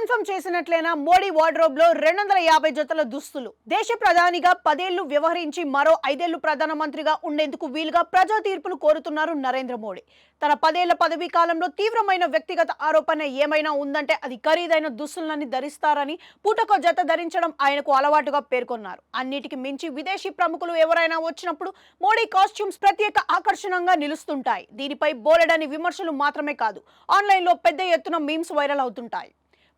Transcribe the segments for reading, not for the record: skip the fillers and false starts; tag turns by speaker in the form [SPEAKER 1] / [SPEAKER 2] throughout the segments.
[SPEAKER 1] Confirm చేసినట్లైనా Modi wardrobe లో 250 జతల దుస్తులు. దేశ ప్రధానిగా 10 ఏళ్లు వ్యవహరించి మరో 5 ఏళ్లు ప్రధానమంత్రిగా ఉండేందుకు వీలుగా ప్రజా తీర్పును కోరుతున్నారు నరేంద్ర మోడీ. తన 10 ఏళ్ల పదవీ కాలంలో తీవ్రమైన వ్యక్తిగత ఆరోపణ ఏమైనా ఉందంటే అది ఖరీదైన దుస్తులని ధరిస్తారని, పూటకో జత ధరించడం ఆయనకు అలవాటుగా పేర్కొన్నారు. అన్నిటికి మించి విదేశీ ప్రముఖులు ఎవరైనా వచ్చినప్పుడు మోడీ కాస్ట్యూమ్స్ ప్రత్యేక ఆకర్షణంగా నిలుస్తుంటాయి. దీనిపై బోలెడని విమర్శలు మాత్రమే కాదు, ఆన్లైన్ లో పెద్ద ఎత్తున మీమ్స్ వైరల్ అవుతుంటాయి.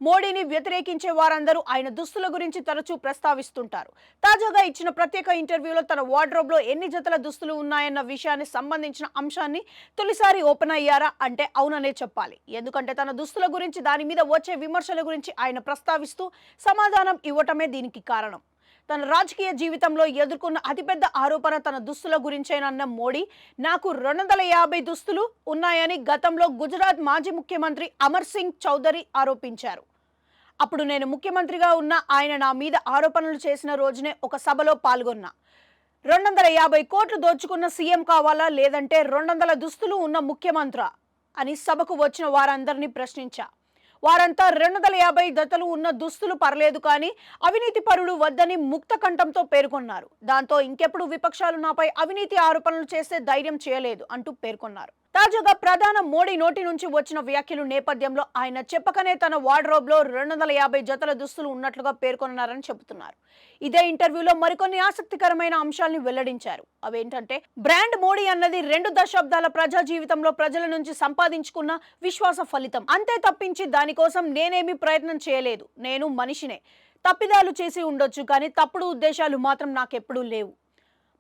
[SPEAKER 1] మోడీని వ్యతిరేకించే వారందరూ ఆయన దుస్తుల గురించి తరచూ ప్రస్తావిస్తుంటారు. తాజాగా ఇచ్చిన ప్రత్యేక ఇంటర్వ్యూలో తన వార్డ్రోబ్ లో ఎన్ని జతల దుస్తులు ఉన్నాయన్న విషయాన్ని సంబంధించిన అంశాన్ని తొలిసారి ఓపెన్ అయ్యారా అంటే అవుననే చెప్పాలి. ఎందుకంటే తన దుస్తుల గురించి, దాని మీద వచ్చే విమర్శల గురించి ఆయన ప్రస్తావిస్తూ సమాధానం ఇవ్వటమే దీనికి కారణం. తన రాజకీయ జీవితంలో ఎదుర్కొన్న అతిపెద్ద ఆరోపణ తన దుస్తుల గురించేనన్న మోడీ, నాకు 250 దుస్తులు ఉన్నాయని గతంలో గుజరాత్ మాజీ ముఖ్యమంత్రి అమర్ సింగ్ చౌదరి ఆరోపించారు. అప్పుడు నేను ముఖ్యమంత్రిగా ఉన్న ఆయన నా మీద ఆరోపణలు చేసిన రోజునే ఒక సభలో పాల్గొన్నా. 250 కోట్లు దోచుకున్న సీఎం కావాలా, లేదంటే 200 దుస్తులు ఉన్న ముఖ్యమంత్రా అని సభకు వచ్చిన వారందరినీ ప్రశ్నించా. వారంతా 250 జతలు ఉన్న దుస్తులు పర్లేదు కానీ అవినీతి పరుడు వద్దని ముక్త కంఠంతో పేర్కొన్నారు. దాంతో ఇంకెప్పుడు విపక్షాలు నాపై అవినీతి ఆరోపణలు చేస్తే ధైర్యం చేయలేదు అంటూ పేర్కొన్నారు. తాజాగా ప్రధాని మోడీ నోటి నుంచి వచ్చిన వ్యాఖ్యలు నేపథ్యంలో ఆయన చెప్పకనే తన వార్డ్రోబ్ లో 250 జతల దుస్తులు ఉన్నట్లుగా పేర్కొన్నారని చెబుతున్నారు. ఇదే ఇంటర్వ్యూలో మరికొన్ని ఆసక్తికరమైన అంశాలను వెల్లడించారు. అవేంటంటే, బ్రాండ్ మోడీ అన్నది 2 దశాబ్దాల ప్రజా జీవితంలో ప్రజల నుంచి సంపాదించుకున్న విశ్వాస ఫలితం. అంతే తప్పించి దానికోసం నేనేమీ ప్రయత్నం చేయలేదు. నేను మనిషినే. తప్పిదాలు చేసి ఉండొచ్చు, కానీ తప్పుడు ఉద్దేశాలు మాత్రం నాకెప్పుడూ లేవు.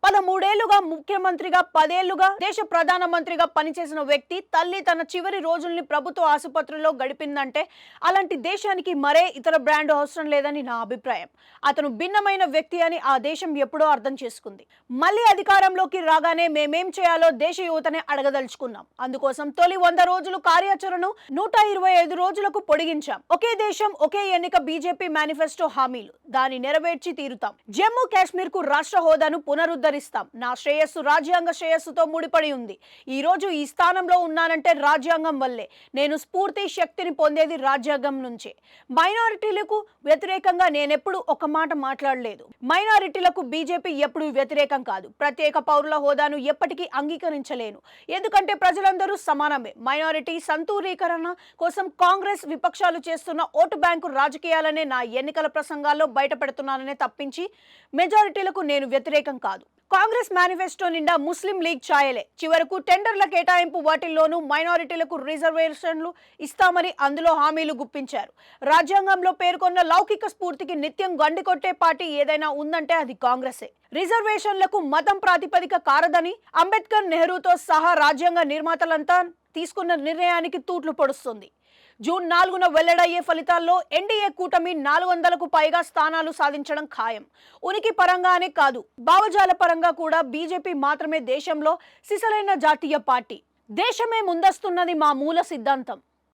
[SPEAKER 1] 13 ఏళ్లుగా ముఖ్యమంత్రిగా, 10 ఏళ్లుగా దేశ ప్రధానమంత్రిగా పనిచేసిన వ్యక్తి తల్లి తన చివరి రోజుల్ని ప్రభుత్వ ఆసుపత్రిలో గడిపిందంటే అలాంటి దేశానికి మరే ఇతర బ్రాండ్ అవసరం లేదని నా అభిప్రాయం. అతను భిన్నమైన వ్యక్తి అని ఆ దేశం ఎప్పుడో అర్థం చేసుకుంది. మళ్ళీ అధికారంలోకి రాగానే మేమేం చేయాలో దేశ యువతనే అడగదలుచుకున్నాం. అందుకోసం తొలి 100 రోజులు కార్యాచరణను 125 రోజులకు పొడిగించాం. ఒకే దేశం ఒకే ఎన్నిక బీజేపీ మేనిఫెస్టో హామీలు. దాన్ని నెరవేర్చి తీరుతాం. జమ్మూ కాశ్మీర్ కు రాష్ట్ర హోదాను పునరుద్ధరిస్తాం. నా శ్రేయస్సు రాజ్యాంగ శ్రేయస్సుతో ముడిపడి ఉంది. ఈ రోజు ఈ స్థానంలో ఉన్నానంటే రాజ్యాంగం వల్లే. నేను స్ఫూర్తి, శక్తిని పొందేది రాజ్యాంగం నుంచే. మైనారిటీలకు వ్యతిరేకంగా నేనెప్పుడు ఒక మాట మాట్లాడలేదు. మైనారిటీలకు బీజేపీ ఎప్పుడూ వ్యతిరేకం కాదు. ప్రత్యేక పౌరుల హోదాను ఎప్పటికీ అంగీకరించలేను. ఎందుకంటే ప్రజలందరూ సమానమే. మైనారిటీ సంతూరీకరణ కోసం కాంగ్రెస్, విపక్షాలు చేస్తున్న ఓటు బ్యాంకు రాజకీయాలనే నా ఎన్నికల ప్రసంగాల్లో బయటపెడుతున్నాననే తప్పించి మెజారిటీలకు నేను వ్యతిరేకం కాదు. కాంగ్రెస్ మేనిఫెస్టో నిండా ముస్లిం లీగ్ ఛాయలే. చివరకు టెండర్ల కేటాయింపు వాటిల్లోనూ మైనారిటీలకు రిజర్వేషన్లు ఇస్తామని అందులో హామీలు గుప్పించారు. రాజ్యాంగంలో పేర్కొన్న లౌకిక స్ఫూర్తికి నిత్యం గండికొట్టే పార్టీ ఏదైనా ఉందంటే అది కాంగ్రెసే. రిజర్వేషన్లకు మతం ప్రాతిపదిక కారదని అంబేద్కర్, నెహ్రూతో సహా రాజ్యాంగ నిర్మాతలంతా తీసుకున్న నిర్ణయానికి తూట్లు పొడుస్తుంది. జూన్ 4న వెల్లడయ్యే ఫలితాల్లో ఎన్డీఏ కూటమి 400కు పైగా స్థానాలు సాధించడం ఖాయం. ఉనికి పరంగానే కాదు, భావజాల పరంగా కూడా బీజేపీ మాత్రమే దేశంలో సిసలైన జాతీయ పార్టీ. దేశమే ముందస్తున్నది మా మూల సిద్ధాంతం.